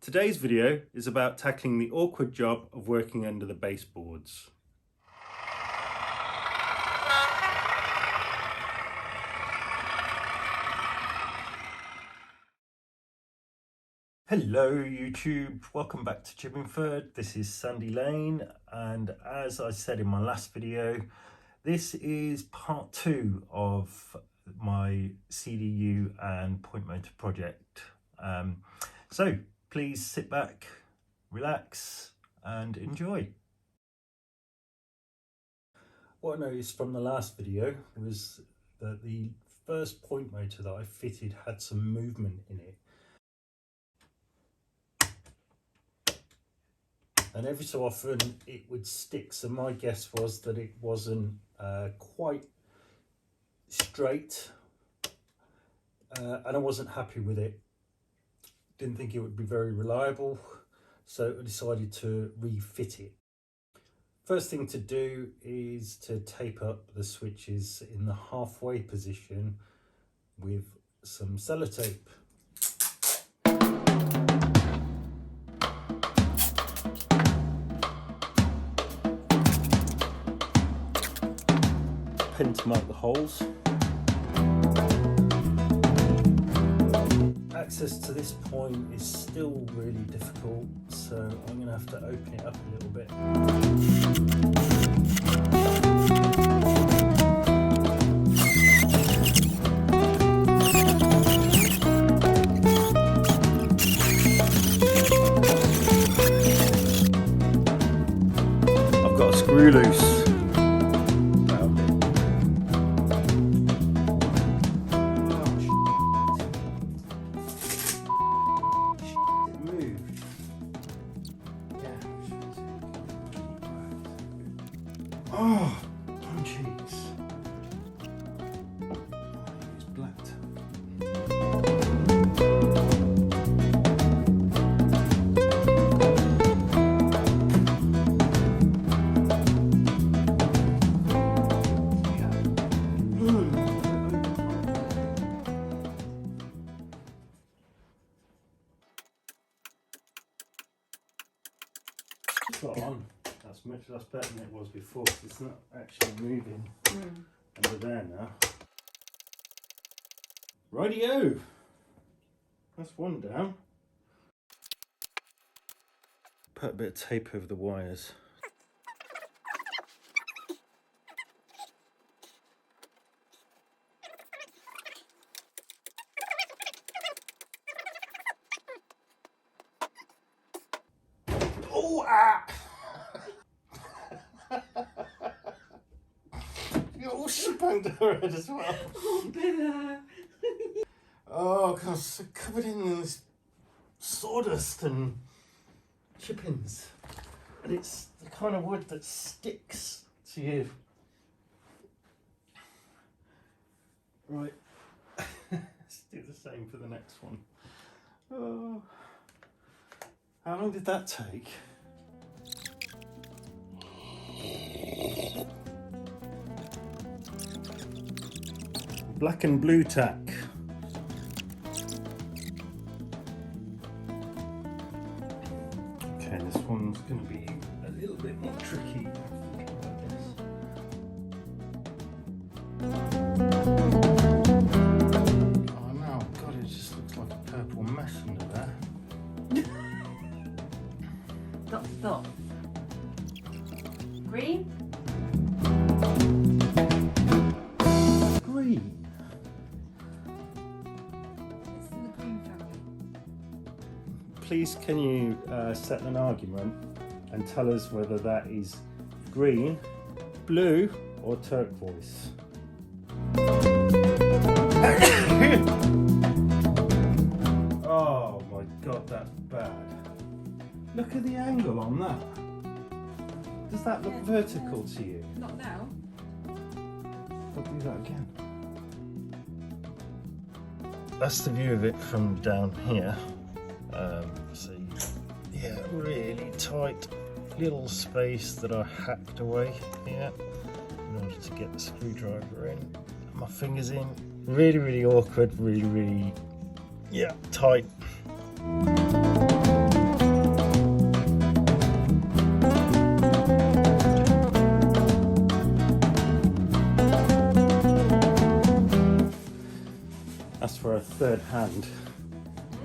Today's video is about tackling the awkward job of working under the baseboards. Hello YouTube, welcome back to Chippingford. This is Sandy Lane, and as I said in my last video, this is part 2 of my CDU and point motor project. So please sit back, relax and enjoy. What I noticed from the last video was that the first point motor that I fitted had some movement in it. And every so often it would stick, so my guess was that it wasn't quite straight, and I wasn't happy with it. Didn't think it would be very reliable, so I decided to refit it. First thing to do is to tape up the switches in the halfway position with some sellotape. Pin to mark the holes. Access to this point is still really difficult, so I'm going to have to open it up a little bit. I've got a screw loose. Oh, cheeks. It's black. Got on. That's better than it was before, because it's not actually moving under there now. Rightio! That's one down. Put a bit of tape over the wires. Oh, ah! Oh, she banged her head as well. Oh, Bella. Oh, God, I'm so covered in this sawdust and chippings. And it's the kind of wood that sticks to you. Right, let's do the same for the next one. Oh. How long did that take? Black and blue tack. Okay, this one's going to be a little bit more tricky, I guess. Oh no, God, it just looks like a purple mess under there. Stop. Green? Green. Please can you settle an argument and tell us whether that is green, blue or turquoise? Oh my God, that's bad. Look at the angle on that. Does that look vertical to you? Not now. I'll do that again. That's the view of it from down here. So yeah, really tight little space that I hacked away here in order to get the screwdriver in. My fingers in. Really awkward, really tight. third hand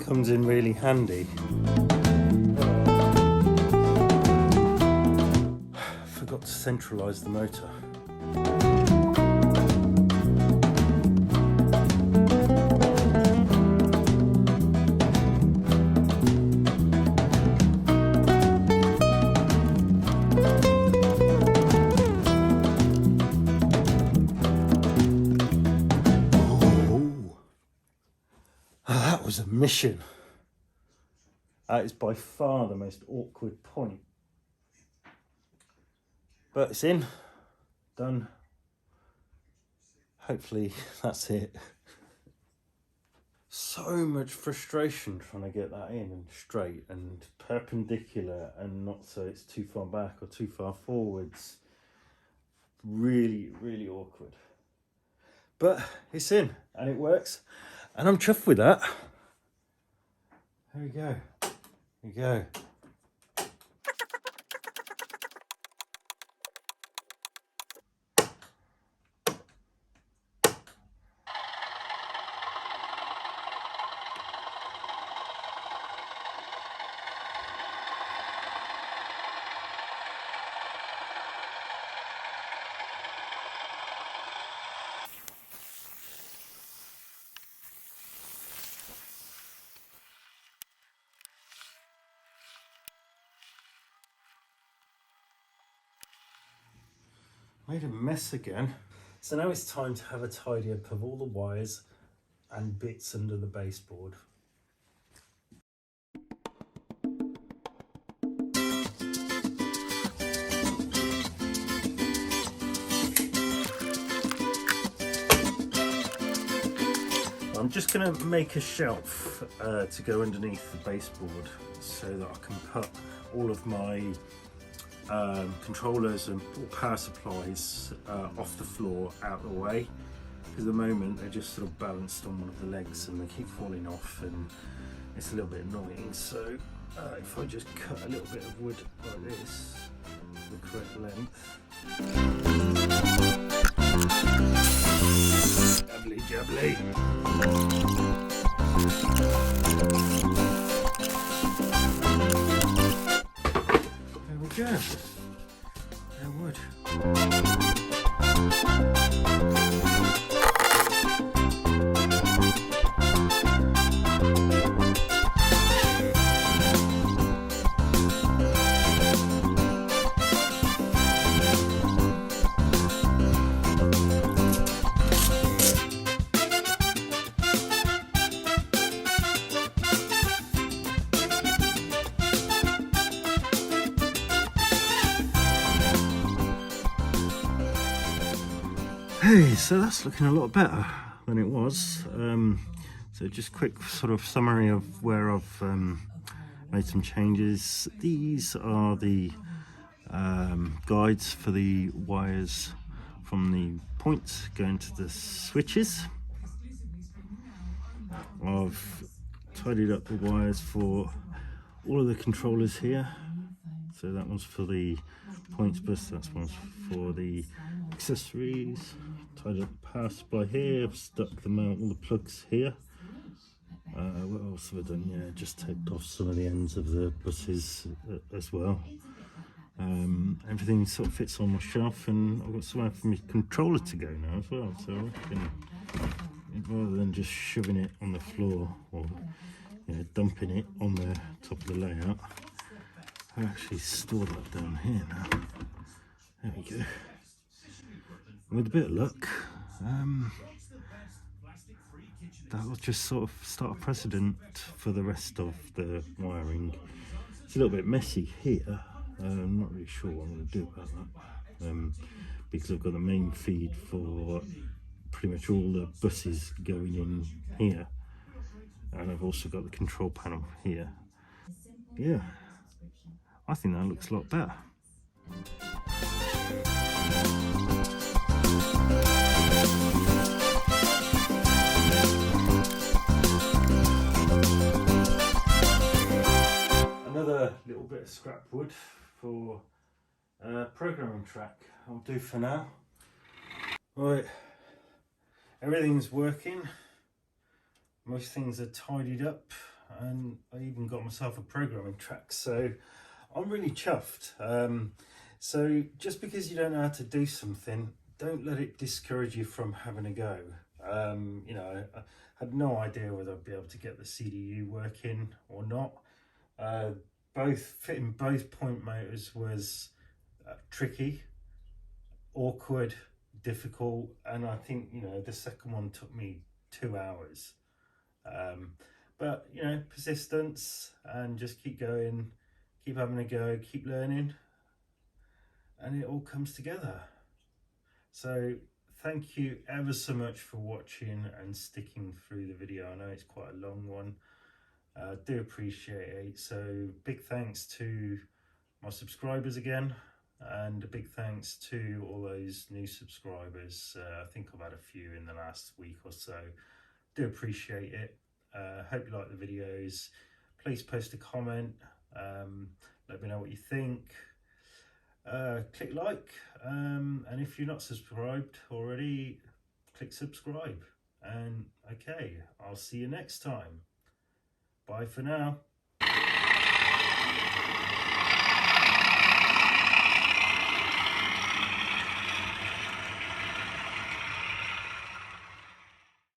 comes in really handy. Forgot to centralise the motor. That was a mission. That is by far the most awkward point. But it's in, done. Hopefully that's it. So much frustration trying to get that in and straight and perpendicular and not so it's too far back or too far forwards. Really, really awkward. But it's in and it works. And I'm chuffed with that. There we go. There we go. Made a mess again. So now it's time to have a tidy up of all the wires and bits under the baseboard. I'm just going to make a shelf to go underneath the baseboard so that I can put all of my controllers and power supplies off the floor out of the way. At the moment they're just sort of balanced on one of the legs and they keep falling off and it's a little bit annoying. So if I just cut a little bit of wood like this, the correct length. Jubbly jubbly. There we go. There would. Hey, so that's looking a lot better than it was. So just quick sort of summary of where I've made some changes. These are the guides for the wires from the points going to the switches. I've tidied up the wires for all of the controllers here. So that one's for the points bus, that one's for the accessories. Tied up the power supply here, I've stuck all the plugs here. What else have I done? Yeah, just taped off some of the ends of the buses as well. Everything sort of fits on my shelf, and I've got somewhere for my controller to go now as well. So I reckon, rather than just shoving it on the floor or dumping it on the top of the layout, I actually store that down here now. There we go. With a bit of luck, that'll just sort of start a precedent for the rest of the wiring. It's a little bit messy here. I'm not really sure what I'm going to do about that, because I've got the main feed for pretty much all the buses going in here, and I've also got the control panel here. Yeah, I think that looks a lot better. Another little bit of scrap wood for programming track I'll do for now. Right, everything's working. most things are tidied up, and I even got myself a programming track, so I'm really chuffed. So just because you don't know how to do something, don't let it discourage you from having a go. You know, I had no idea whether I'd be able to get the CDU working or not. Fitting both point motors was tricky, awkward, difficult, and I think, you know, the second one took me 2 hours. But you know, persistence and just keep going, keep having a go, keep learning, and it all comes together. So thank you ever so much for watching and sticking through the video. I know it's quite a long one. Do appreciate it. So big thanks to my subscribers again, and a big thanks to all those new subscribers. I think I've had a few in the last week or so. Do appreciate it. Hope you like the videos. Please post a comment. Let me know what you think. Click like, and if you're not subscribed already, click subscribe. And okay, I'll see you next time. Bye for now.